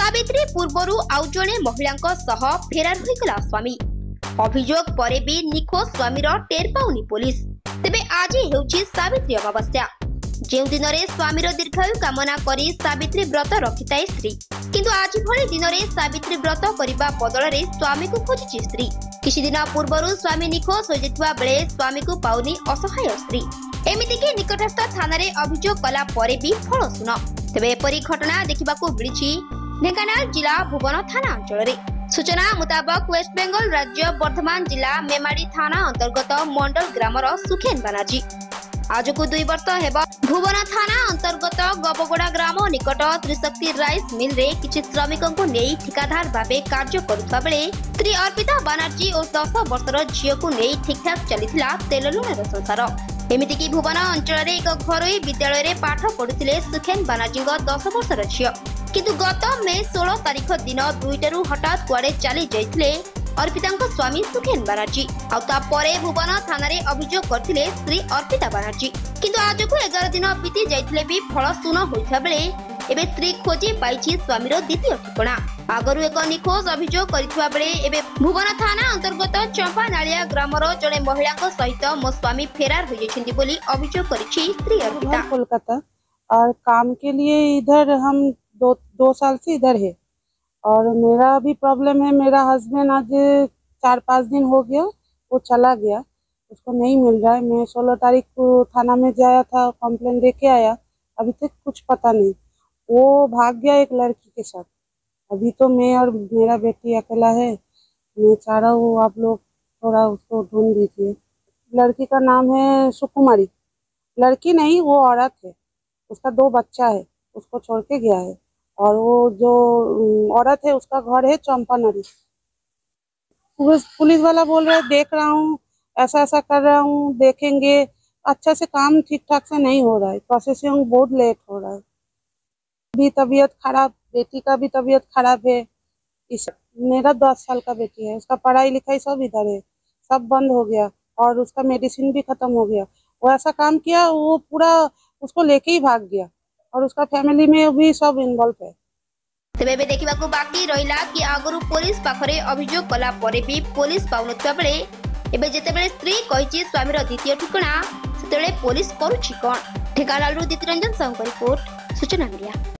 सावित्री पूर्वरु आउ जणे महिलांक सह फेरार होइगला स्वामी। अभियोग परे भी निखोज स्वामीर टेर पाउनी पुलिस। तेबे आज हेउछि सावित्री अमावस्या, जेउ दिन रे स्वामीर दीर्घायु कामना करी सावित्री व्रत रखिताए स्त्री, किंतु आज भली दिन रे सावित्री व्रत करिबा बदल रे स्वामी को खोजिछि स्त्री। किछि दिन पूर्वरु स्वामी निखोज हो जेतुवा बेले स्वामी को पाउनी असहाय स्त्री। एमिति कि निकटस्थ थाना रे अभियोग कला परे भी फल सुन। तेबे एपरी घटना देखिबाकू मिलिछि ढेंकानाल जिला भुवन थाना अंचल रे। सूचना मुताबक वेस्ट बेंगल राज्य वर्धमान जिला मेमाड़ी थाना अंतर्गत मंडल ग्रामर सुखेन बानार्जी आज को 2 वर्ष हेब भुवन थाना अंतर्गत गबगोड़ा ग्राम निकट त्रिशक्ति राइस मिल रे किछि श्रमिकों को नेई ठिकादार भाबे कार्य करुवा बेले स्त्री अर्पिता बानार्जी और 10 वर्षर झियो को नेई ठीक ठाक चलीथिला तेल लुणार संसार। एमिति कि भुवन अंचल रे एक घरोई विद्यालय रे पाठ पढुथिले सुखेन बानार्जी 10 वर्षर झियो, किंतु गत मे 16 तारिख दिन 2टारू हठात कुआडे चली जाइथिले अर्पितांको स्वामी सुखेन बानार्जी। आ ता परे भुवन थाना रे अभियोग करथिले स्त्री अर्पिता बानार्जी, किंतु आज को 11 दिन बीती जाइथिले भी फल सुन होइथा बेले एबे स्त्री खोजी पाइछि स्वामीर द्वितीय ठिकाना। आगरु एक निखोज अभियोग करिथुवा बेले एबे भुवन थाना अंतर्गत चंपा नालिया ग्रामर जणे महिलांको सहित मो स्वामी फेरार हो जाइछन्ती बोली अभियोग करिछि स्त्री अर्पिता। कोलकाता और काम के लिए इधर हम दो साल से इधर है और मेरा भी प्रॉब्लम है। मेरा हस्बैंड आज 4-5 दिन हो गया वो चला गया, उसको नहीं मिल रहा है। मैं 16 तारीख को थाना में जाया था, कंप्लेन दे के आया, अभी तक कुछ पता नहीं। वो भाग गया एक लड़की के साथ। अभी तो मैं और मेरा बेटी अकेला है। मैं चाह रहा हूँ आप लोग थोड़ा उसको ढूंढ दीजिए। लड़की का नाम है सुकुमारी। लड़की नहीं, वो औरत है, उसका 2 बच्चा है, उसको छोड़ के गया है। और वो जो औरत है उसका घर है चंपानरी। पुलिस वाला बोल रहा है देख रहा हूँ, ऐसा ऐसा कर रहा हूँ, देखेंगे। अच्छा से काम ठीक ठाक से नहीं हो रहा है, प्रोसेसिंग बहुत लेट हो रहा है। भी तबीयत खराब, बेटी का भी तबीयत खराब है। मेरा 10 साल का बेटी है, उसका पढ़ाई लिखाई सब इधर है, सब बंद हो गया और उसका मेडिसिन भी खत्म हो गया। वो ऐसा काम किया, वो पूरा उसको लेके ही भाग गया और उसका फैमिली में भी सब इन्वॉल्व है। तेबे बे देखिबाकू बाकी रहिला कि आगरु पुलिस पाखरे अभियोग कला परे भी पुलिस पाउनथवा बेले एबे जेतेबेले स्त्री कहिछि स्वामीर द्वितीय ठिकाना सेतेबेले पुलिस करूछि कोन। ठिकानालरु दीतिरंजन साहू रिपोर्ट सूचना मीडिया।